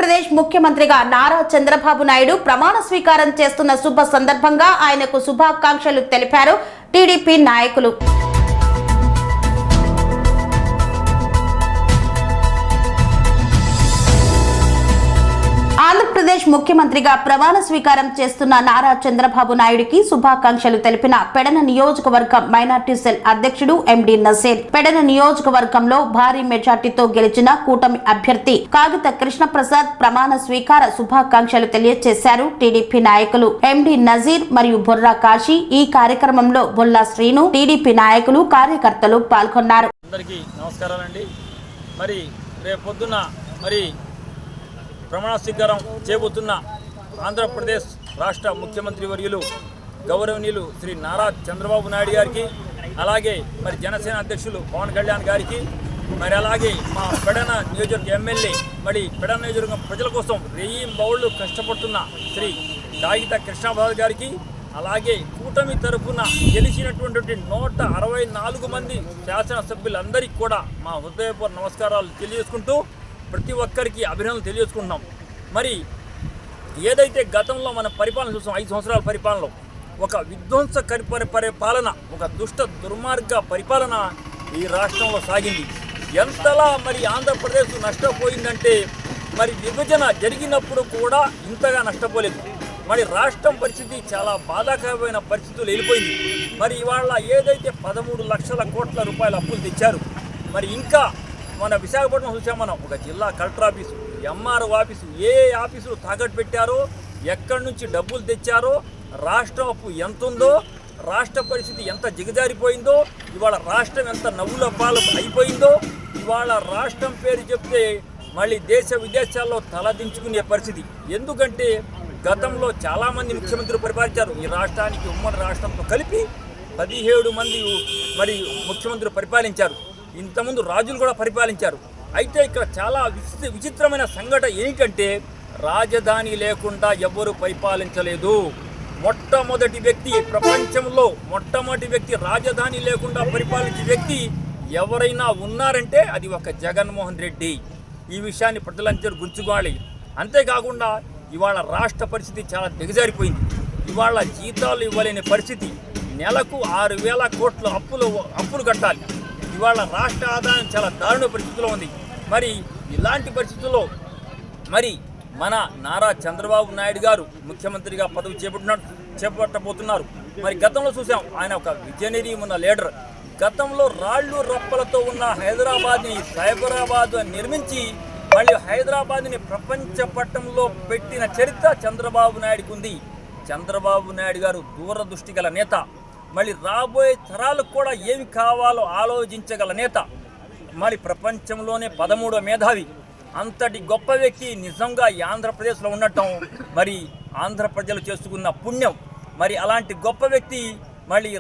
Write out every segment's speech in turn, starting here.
ఆంధ్రప్రదేశ్ ముఖ్యమంత్రిగా నారా చంద్రబాబు నాయుడు ప్రమాణ స్వీకారం చేస్తున్న శుభ సందర్భంగా ఆయనకు శుభాకాంక్షలు తెలిపారు టీడీపీ నాయకులు. ఆంధ్రప్రదేశ్ ముఖ్యమంత్రిగా ప్రమాణ స్వీకారం చేస్తున్న నారా చంద్రబాబు నాయుడుకి శుభాకాంక్షలు తెలిపిన పెడన నియోజకవర్గం మైనార్టీ సెల్ అధ్యక్షుడు ఎండి నజీర్, పెడన నియోజకవర్గంలో భారీ మెజార్టీతో గెలిచిన కూటమి అభ్యర్థి కాగిత కృష్ణప్రసాద్ ప్రమాణ స్వీకార శుభాకాంక్షలు తెలియజేశారు టీడీపీ నాయకులు ఎండి నజీర్ మరియు బొర్రా కాశీ. ఈ కార్యక్రమంలో బొల్లా శ్రీను, టీడీపీ నాయకులు, కార్యకర్తలు పాల్గొన్నారు. ప్రమాణ స్వీకారం చేయబోతున్న ఆంధ్రప్రదేశ్ రాష్ట్ర ముఖ్యమంత్రి వర్యులు గౌరవనీయులు శ్రీ నారా చంద్రబాబు నాయుడు గారికి, అలాగే జనసేన అధ్యక్షులు పవన్ కళ్యాణ్ గారికి, అలాగే మా పెడన నియోజకవర్గ ఎమ్మెల్యే పెడన నియోజకవర్గం ప్రజల కోసం రెయ్యింబౌళ్ళు కష్టపడుతున్న శ్రీ కాగిత కృష్ణప్రసాద్ గారికి, అలాగే కూటమి తరఫున గెలిచినటువంటి 164 మంది శాసనసభ్యులందరికీ కూడా మా హృదయపూర్వక నమస్కారాలు తెలియజేసుకుంటూ ప్రతి ఒక్కరికి అభినందనలు తెలియజేసుకుంటున్నాం. ఏదైతే గతంలో మన పరిపాలన చూసాం, 5 సంవత్సరాల పరిపాలనలో ఒక విధ్వంసకర పరిపాలన, ఒక దుష్ట దుర్మార్గ పరిపాలన ఈ రాష్ట్రంలో సాగింది. ఎంతలా ఆంధ్రప్రదేశ్ నష్టపోయిందంటే విభజన జరిగినప్పుడు కూడా ఇంతగా నష్టపోలేదు. రాష్ట్రం పరిస్థితి చాలా బాధాకరమైన పరిస్థితులు వెళ్ళిపోయింది. ఇవాళ ఏదైతే 13 లక్షల కోట్ల రూపాయల అప్పులు తెచ్చారు, ఇంకా మన విశాఖపట్నం చూసాం, మనం ఒక జిల్లా కలెక్టర్ ఆఫీసు, ఎంఆర్ఓ ఆఫీసు, ఏ ఆఫీసులు తాకట్టు పెట్టారో, ఎక్కడి నుంచి డబ్బులు తెచ్చారో, రాష్ట్రం అప్పు ఎంత ఉందో, రాష్ట్ర పరిస్థితి ఎంత దిగజారిపోయిందో, ఇవాళ రాష్ట్రం ఎంత నవ్వుల పాలు అయిపోయిందో, ఇవాళ రాష్ట్రం పేరు చెప్తే దేశ విదేశాల్లో తలదించుకునే పరిస్థితి. ఎందుకంటే గతంలో చాలామంది ముఖ్యమంత్రులు పరిపాలించారు. ఈ రాష్ట్రానికి ఉమ్మడి రాష్ట్రంతో కలిపి 17 మంది ముఖ్యమంత్రులు పరిపాలించారు. ఇంతకుముందు రాజులు కూడా పరిపాలించారు. అయితే ఇక్కడ చాలా విచిత్రమైన సంఘటన ఏంటంటే రాజధాని లేకుండా ఎవరు పరిపాలించలేదు. మొట్టమొదటి వ్యక్తి, ప్రపంచంలో మొట్టమొదటి వ్యక్తి రాజధాని లేకుండా పరిపాలించే వ్యక్తి ఎవరైనా ఉన్నారంటే అది ఒక జగన్మోహన్ రెడ్డి. ఈ విషయాన్ని ప్రజలందరూ గుర్తుకోవాలి. అంతేకాకుండా ఇవాళ రాష్ట్ర పరిస్థితి చాలా దిగజారిపోయింది. ఇవాళ జీతాలు ఇవ్వలేని పరిస్థితి, నెలకు 6,000 కోట్ల అప్పులు కట్టాలి. ఇవాళ రాష్ట్ర ఆదాయం చాలా దారుణ పరిస్థితిలో ఉంది. ఇలాంటి పరిస్థితుల్లో మన నారా చంద్రబాబు నాయుడు గారు ముఖ్యమంత్రిగా పదవి చేపట్టబోతున్నారు. గతంలో చూసాం, ఆయన ఒక విజనరీ ఉన్న లీడర్. గతంలో రాళ్ళు రప్పలతో ఉన్న హైదరాబాద్ని సైబరాబాద్ నిర్మించి హైదరాబాద్ని ప్రపంచ పట్టంలో పెట్టిన చరిత్ర చంద్రబాబు నాయుడుకు ఉంది. చంద్రబాబు నాయుడు గారు దూరదృష్టి గల నేత, రాబోయే తరాలకు కూడా ఏమి కావాలో ఆలోచించగల నేత, ప్రపంచంలోనే 13వ మేధావి. అంతటి గొప్ప వ్యక్తి నిజంగా ఈ ఆంధ్రప్రదేశ్లో ఉండటం ఆంధ్ర ప్రజలు చేసుకున్న పుణ్యం. అలాంటి గొప్ప వ్యక్తి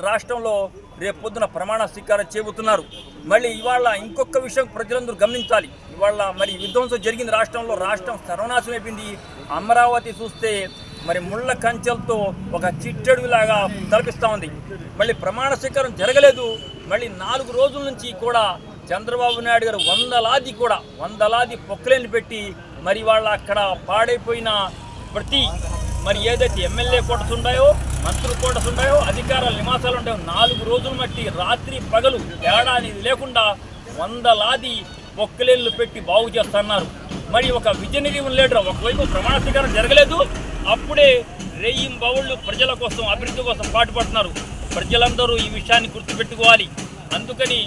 రాష్ట్రంలో రేపు పొద్దున ప్రమాణ స్వీకారం చేయబోతున్నారు. ఇవాళ ఇంకొక విషయం ప్రజలందరూ గమనించాలి. ఇవాళ విధ్వంసం జరిగింది రాష్ట్రంలో, రాష్ట్రం సర్వనాశనం అయిపోయింది. అమరావతి చూస్తే ముళ్ళ కంచెలతో ఒక చిట్టడులాగా తలపిస్తూ ఉంది. ప్రమాణ స్వీకారం జరగలేదు. 4 రోజుల నుంచి కూడా చంద్రబాబు నాయుడు గారు వందలాది పొక్కలేని పెట్టి వాళ్ళ అక్కడ పాడైపోయిన ప్రతి ఏదైతే ఎమ్మెల్యే కోటస్ ఉన్నాయో, మంత్రుల కోటస్ ఉన్నాయో, అధికారాల నివాసాలు ఉంటాయో, 4 రోజులు మట్టి రాత్రి పగలు తేడా అనేది లేకుండా వందలాది పొక్కలేళ్ళు పెట్టి బాగు చేస్తున్నారు. ఒక విజనరీ లీడర్, ఒకవైపు ప్రమాణ స్వీకారం జరగలేదు, అప్పుడే రెయ్యింబౌళ్ళు ప్రజల కోసం, అభివృద్ధి కోసం పాటుపడుతున్నారు. ప్రజలందరూ ఈ విషయాన్ని గుర్తుపెట్టుకోవాలి. అందుకని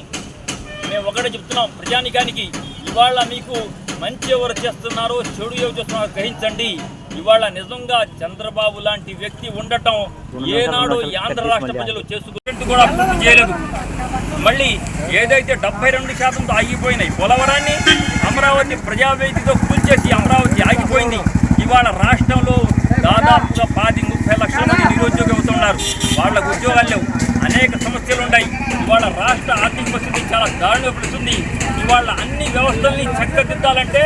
మేము ఒకటే చెప్తున్నాం ప్రజానికానికి, ఇవాళ మీకు మంచి ఎవరు చేస్తున్నారో, చెడు ఎవరు చేస్తున్నారో గ్రహించండి. ఇవాళ నిజంగా చంద్రబాబు లాంటి వ్యక్తి ఉండటం ఏనాడు ఈ ఆంధ్ర రాష్ట్ర ప్రజలు చేసుకున్నట్టు కూడా పూర్తి చేయలేదు. ఏదైతే 72% ఆగిపోయినాయి, పోలవరాన్ని అమరావతి ప్రజావేదికతో కూల్చేసి అమరావతి ఆగిపోయింది. ఇవాళ రాష్ట్రంలో దాదాపుగా 10-30 లక్షల మంది నిరుద్యోగం అవుతున్నారు. వాళ్ళకు ఉద్యోగాలు లేవు, అనేక సమస్యలు ఉన్నాయి. ఇవాళ రాష్ట్ర ఆర్థిక పరిస్థితి చాలా దారుణపడుతుంది. ఇవాళ అన్ని వ్యవస్థల్ని చక్కదిద్దాలంటే,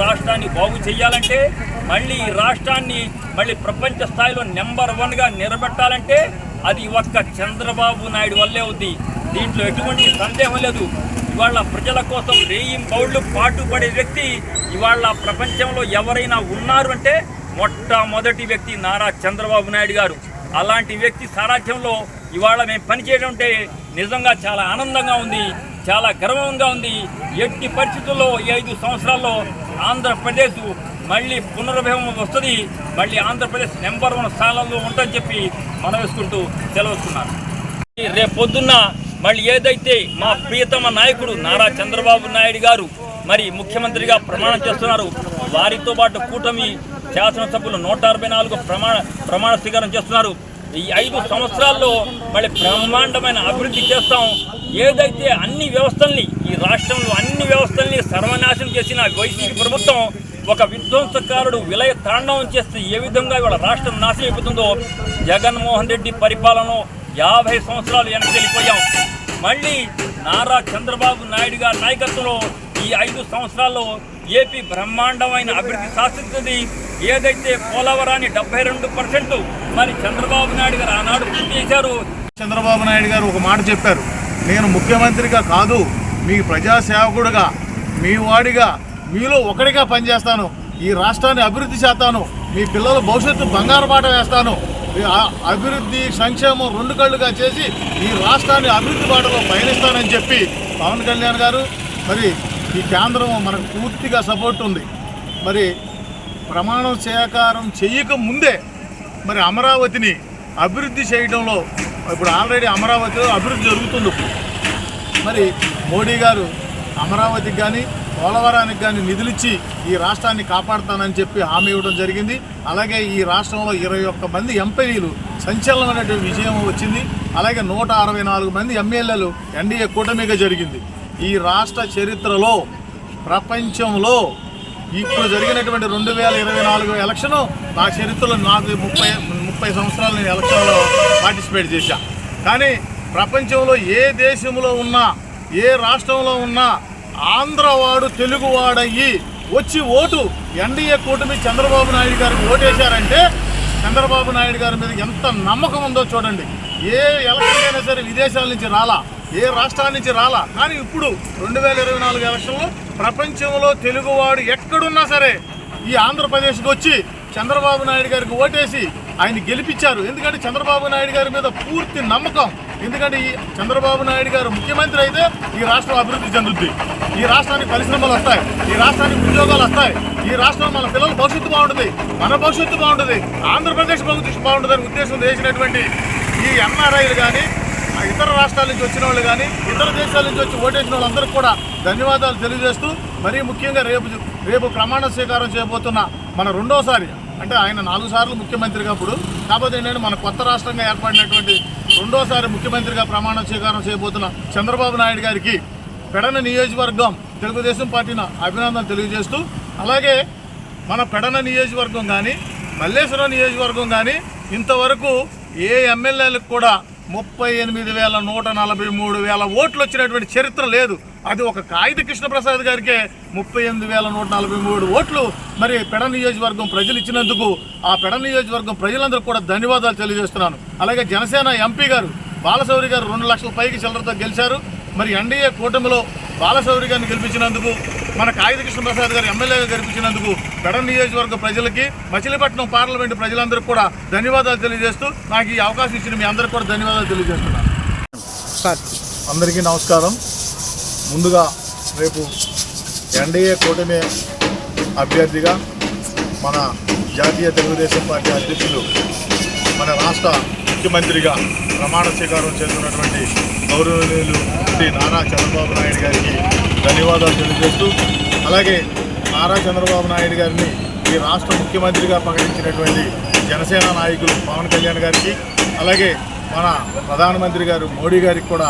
రాష్ట్రాన్ని బాగు చేయాలంటే, రాష్ట్రాన్ని ప్రపంచ స్థాయిలో నెంబర్ 1గా నిలబెట్టాలంటే అది ఒక్క చంద్రబాబు నాయుడు వల్లే ఉంది. దీంట్లో ఎటువంటి సందేహం లేదు. ఇవాళ ప్రజల కోసం రేయింబౌళ్ళు పాటుపడే వ్యక్తి ఇవాళ ప్రపంచంలో ఎవరైనా ఉన్నారు అంటే మొట్టమొదటి వ్యక్తి నారా చంద్రబాబు నాయుడు గారు. అలాంటి వ్యక్తి సారథ్యంలో ఇవాళ మేము పనిచేయడం అంటే నిజంగా చాలా ఆనందంగా ఉంది, చాలా గర్వంగా ఉంది. ఎట్టి పరిస్థితుల్లో ఈ 5 సంవత్సరాల్లో ఆంధ్రప్రదేశ్ మళ్ళీ పునర్భవం వస్తుంది, మళ్ళీ ఆంధ్రప్రదేశ్ నెంబర్ 1 స్థానంలో ఉంటుందని చెప్పి మనవేసుకుంటూ సెలవుస్తున్నాను. రేపు పొద్దున్న మళ్ళీ ఏదైతే మా ప్రియతమ నాయకుడు నారా చంద్రబాబు నాయుడు గారు మరి ముఖ్యమంత్రిగా ప్రమాణం చేస్తున్నారు, వారితో పాటు కూటమి శాసనసభ్యులు 164 ప్రమాణ స్వీకారం చేస్తున్నారు. ఈ 5 సంవత్సరాల్లో మళ్ళీ బ్రహ్మాండమైన అభివృద్ధి చేస్తాం. ఏదైతే అన్ని వ్యవస్థల్ని ఈ రాష్ట్రంలో అన్ని వ్యవస్థల్ని సర్వనాశనం చేసిన వైసీపీ ప్రభుత్వం ఒక విధ్వంసకారుడు విలయ తాండవం చేస్తే ఏ విధంగా ఇవాళ రాష్ట్రం నాశనం అయిపోతుందో జగన్మోహన్ రెడ్డి పరిపాలనలో 50 సంవత్సరాలు వెనక్కి వెళ్ళిపోయాం. మళ్ళీ నారా చంద్రబాబు నాయుడు గారి నాయకత్వంలో ఈ 5 సంవత్సరాల్లో ఏపీ బ్రహ్మాండమైన అభివృద్ధి సాధిస్తుంది. ఏదైతే పోలవరాన్ని 72% మరి చంద్రబాబు నాయుడు గారు ఆనాడు పూర్తి చేశారు. చంద్రబాబు నాయుడు గారు ఒక మాట చెప్పారు, నేను ముఖ్యమంత్రిగా కాదు, మీ ప్రజాసేవకుడుగా, మీ వాడిగా, మీలో ఒకడిగా పనిచేస్తాను, ఈ రాష్ట్రాన్ని అభివృద్ధి చేస్తాను, మీ పిల్లల భవిష్యత్తు బంగారు బాట వేస్తాను, అభివృద్ధి సంక్షేమం 2 కళ్ళుగా చేసి ఈ రాష్ట్రాన్ని అభివృద్ధి బాటలో పయనిస్తానని చెప్పి పవన్ కళ్యాణ్ గారు, మరి ఈ కేంద్రం మనకు పూర్తిగా సపోర్ట్ ఉంది. మరి ప్రమాణం స్వీకారం చేయక ముందే మరి అమరావతిని అభివృద్ధి చేయడంలో ఇప్పుడు ఆల్రెడీ అమరావతిలో అభివృద్ధి జరుగుతుంది. మరి మోడీ గారు అమరావతికి కానీ పోలవరానికి కానీ నిధులిచ్చి ఈ రాష్ట్రాన్ని కాపాడుతానని చెప్పి హామీ ఇవ్వడం జరిగింది. అలాగే ఈ రాష్ట్రంలో 21 మంది ఎంపీలు సంచలనమైనటువంటి విజయం వచ్చింది. అలాగే 164 మంది ఎమ్మెల్యేలు ఎన్డీఏ కూటమిగా జరిగింది. ఈ రాష్ట్ర చరిత్రలో ప్రపంచంలో ఇప్పుడు జరిగినటువంటి 2024 ఎలక్షను నా చరిత్రలో నాకు 30 సంవత్సరాలు నేను ఎలక్షన్లో పార్టిసిపేట్ చేశా. కానీ ప్రపంచంలో ఏ దేశంలో ఉన్నా, ఏ రాష్ట్రంలో ఉన్నా ఆంధ్రవాడు తెలుగువాడయ్యి వచ్చి ఓటు ఎన్డీఏ కూటమి చంద్రబాబు నాయుడు గారికి ఓటేశారంటే చంద్రబాబు నాయుడు గారి మీద ఎంత నమ్మకం ఉందో చూడండి. ఏ ఎలక్షన్ అయినా సరే విదేశాల నుంచి రాలా, ఏ రాష్ట్రాల నుంచి రాలా, కానీ ఇప్పుడు 2024 ఎలక్షన్లో ప్రపంచంలో తెలుగువాడు ఎక్కడున్నా సరే ఈ ఆంధ్రప్రదేశ్కి వచ్చి చంద్రబాబు నాయుడు గారికి ఓటేసి ఆయన గెలిపించారు. ఎందుకంటే చంద్రబాబు నాయుడు గారి మీద పూర్తి నమ్మకం. ఎందుకంటే ఈ చంద్రబాబు నాయుడు గారు ముఖ్యమంత్రి అయితే ఈ రాష్ట్రం అభివృద్ధి చెందుద్ది, ఈ రాష్ట్రానికి పరిశ్రమలు వస్తాయి, ఈ రాష్ట్రానికి ఉద్యోగాలు వస్తాయి, ఈ రాష్ట్రం మన పిల్లల భవిష్యత్తు బాగుంటుంది, మన భవిష్యత్తు బాగుంటుంది, ఆంధ్రప్రదేశ్ భవిష్యత్తు బాగుంటుందని ఉద్దేశం చేసినటువంటి ఈ ఎన్ఆర్ఐలు కానీ ఇతర రాష్ట్రాల నుంచి వచ్చిన వాళ్ళు కానీ ఇతర దేశాల నుంచి వచ్చి ఓటేసిన వాళ్ళందరికీ కూడా ధన్యవాదాలు తెలియజేస్తూ, మరీ ముఖ్యంగా రేపు ప్రమాణ స్వీకారం చేయబోతున్న మన రెండోసారి, అంటే ఆయన 4 సార్లు ముఖ్యమంత్రిగా అప్పుడు, కాకపోతే ఏంటంటే మన కొత్త రాష్ట్రంగా ఏర్పడినటువంటి రెండోసారి ముఖ్యమంత్రిగా ప్రమాణ స్వీకారం చేయబోతున్న చంద్రబాబు నాయుడు గారికి పెడన నియోజకవర్గం తెలుగుదేశం పార్టీని అభినందనలు తెలియజేస్తూ, అలాగే మన పెడన నియోజకవర్గం కానీ మల్లేశ్వరం నియోజకవర్గం కానీ ఇంతవరకు ఏ ఎమ్మెల్యేలకు కూడా 38,143 ఓట్లు వచ్చినటువంటి చరిత్ర లేదు. అది ఒక కాగిత కృష్ణప్రసాద్ గారికే 38,143 ఓట్లు మరి పెడ నియోజకవర్గం ప్రజలు ఇచ్చినందుకు ఆ పెడ నియోజకవర్గం ప్రజలందరూ కూడా ధన్యవాదాలు తెలియజేస్తున్నాను. అలాగే జనసేన ఎంపీ గారు బాలశౌరి గారు 2 లక్షల పైకి చిల్లరతో గెలిచారు. మరి ఎన్డీఏ కూటమిలో బాలశౌరి గారిని గెలిపించినందుకు, మన కాగిత కృష్ణప్రసాద్ గారు ఎమ్మెల్యేగా గెలిపించినందుకు పెడ నియోజకవర్గ ప్రజలకి, మచిలీపట్నం పార్లమెంటు ప్రజలందరికీ కూడా ధన్యవాదాలు తెలియజేస్తూ నాకు ఈ అవకాశం ఇచ్చిన మీ అందరికీ కూడా ధన్యవాదాలు తెలియజేస్తున్నాను. అందరికీ నమస్కారం. ముందుగా రేపు ఎన్డీఏ కూటమి అభ్యర్థిగా మన జాతీయ తెలుగుదేశం పార్టీ అధ్యక్షులు, మన రాష్ట్ర ముఖ్యమంత్రిగా ప్రమాణ స్వీకారం చేస్తున్నటువంటి గౌరవనీయులు శ్రీ నారా చంద్రబాబు నాయుడు గారికి ధన్యవాదాలు తెలియజేస్తూ, అలాగే నారా చంద్రబాబు నాయుడు గారిని ఈ రాష్ట్ర ముఖ్యమంత్రిగా ప్రకటించినటువంటి జనసేన నాయకులు పవన్ కళ్యాణ్ గారికి, అలాగే మన ప్రధానమంత్రి గారు మోడీ గారికి కూడా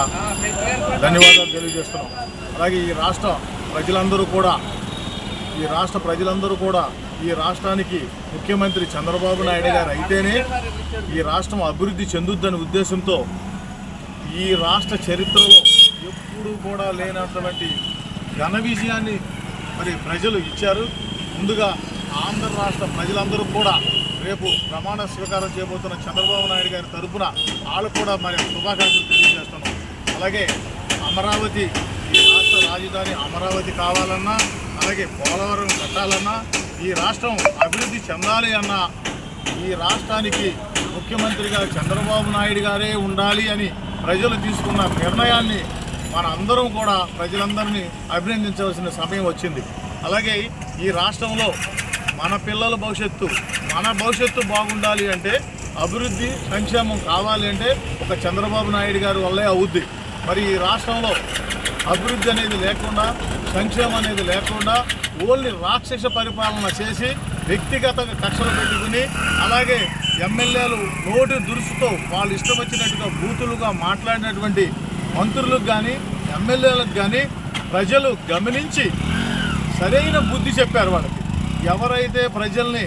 ధన్యవాదాలు తెలియజేస్తున్నాం. అలాగే ఈ రాష్ట్ర ప్రజలందరూ కూడా ఈ రాష్ట్రానికి ముఖ్యమంత్రి చంద్రబాబు నాయుడు గారు అయితేనే ఈ రాష్ట్రం అభివృద్ధి చెందుద్దనే ఉద్దేశంతో ఈ రాష్ట్ర చరిత్రలో ఎప్పుడూ కూడా లేనటువంటి ఘన విజయాన్ని మరి ప్రజలు ఇచ్చారు. ముందుగా ఆంధ్ర రాష్ట్ర ప్రజలందరూ కూడా రేపు ప్రమాణ స్వీకారం చేయబోతున్న చంద్రబాబు నాయుడు గారి తరఫున వాళ్ళు కూడా మరి శుభాకాంక్షలు తెలియజేస్తున్నాం. అలాగే అమరావతి ఈ రాష్ట్ర రాజధాని అమరావతి కావాలన్నా, అలాగే పోలవరం కట్టాలన్నా, ఈ రాష్ట్రం అభివృద్ధి చెందాలి అన్నా ఈ రాష్ట్రానికి ముఖ్యమంత్రిగా చంద్రబాబు నాయుడు గారే ఉండాలి అని ప్రజలు తీసుకున్న నిర్ణయాన్ని మన అందరం కూడా ప్రజలందరినీ అభినందించవలసిన సమయం వచ్చింది. అలాగే ఈ రాష్ట్రంలో మన పిల్లల భవిష్యత్తు బాగుండాలి అంటే, అభివృద్ధి సంక్షేమం కావాలి అంటే ఒక చంద్రబాబు నాయుడు గారి వల్లే అవుద్ది. మరి ఈ రాష్ట్రంలో అభివృద్ధి అనేది లేకుండా, సంక్షేమం అనేది లేకుండా ఓన్లీ రాక్షస పరిపాలన చేసి వ్యక్తిగత కక్షలు పెట్టుకుని, అలాగే ఎమ్మెల్యేలు నోటి దురుసుతో వాళ్ళు ఇష్టం వచ్చినట్టుగా బూతులుగా మాట్లాడినటువంటి మంత్రులకు కానీ ఎమ్మెల్యేలకు కానీ ప్రజలు గమనించి సరైన బుద్ధి చెప్పారు. వాళ్ళకి ఎవరైతే ప్రజల్ని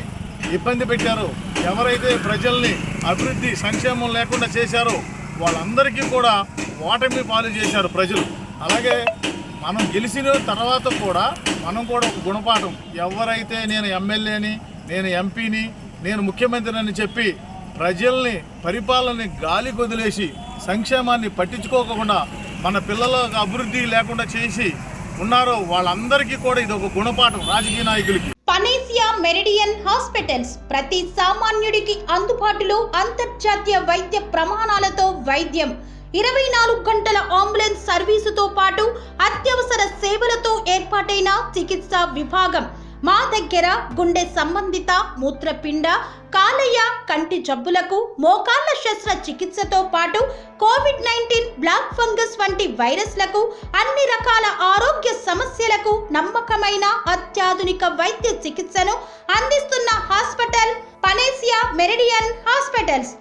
ఇబ్బంది పెట్టారో, ఎవరైతే ప్రజల్ని అభివృద్ధి సంక్షేమం లేకుండా చేశారో వాళ్ళందరికీ కూడా ఓటమి పాలు చేశారు ప్రజలు. అలాగే మనం గెలిచిన తర్వాత కూడా మనం కూడా ఒక గుణపాఠం, ఎవరైతే నేను ఎమ్మెల్యేని, నేను ఎంపీని, నేను ముఖ్యమంత్రిని అని చెప్పి ప్రజల్ని పరిపాలనని గాలి కొదిలేసి సంక్షేమాన్ని పట్టించుకోకుండా మన పిల్లలకు అభివృద్ధి లేకుండా చేసి ఉన్నారో వాళ్ళందరికీ కూడా ఇది ఒక గుణపాఠం రాజకీయ నాయకులకి. పనేసియా మెరిడియన్ హాస్పిటల్స్ ప్రతి సామాన్యుడికి అందుబాటులో అంతర్జాతీయ వైద్య ప్రమాణాలతో వైద్యం, 24 గంటల అంబులెన్స్ సర్వీసుతో పాటు అత్యవసర సేవలతో ఏర్పాటైన చికిత్సా విభాగం. మా దగ్గర గుండె సంబంధిత, మూత్రపిండ, కాలేయ, కంటి జబ్బులకు, మోకాళ్ల శస్త్ర చికిత్సతో పాటు కోవిడ్-19, బ్లాక్ ఫంగస్ వంటి వైరస్లకు, అన్ని రకాల ఆరోగ్య సమస్యలకు నమ్మకమైన అత్యాధునిక వైద్య చికిత్సను అందిస్తున్న హాస్పిటల్ పనేసియా మెరిడియన్ హాస్పిటల్స్.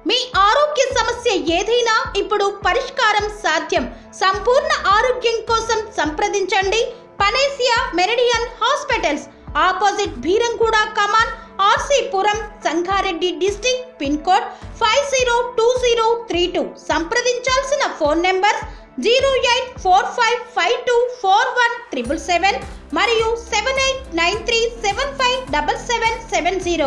మీ ఆరోగ్య సమస్య ఏదైనా ఇప్పుడు పరిష్కారం సాధ్యం. సంపూర్ణ ఆరోగ్యం కోసం సంప్రదించండి Panacea Meridian hospitals, opposite Bheeramguda Kaman, RC Puram, Sangareddy district, pin code 502032. సంప్రదించాల్సిన ఫోన్ నెంబర్ 0845524177 మరియు 7893757770.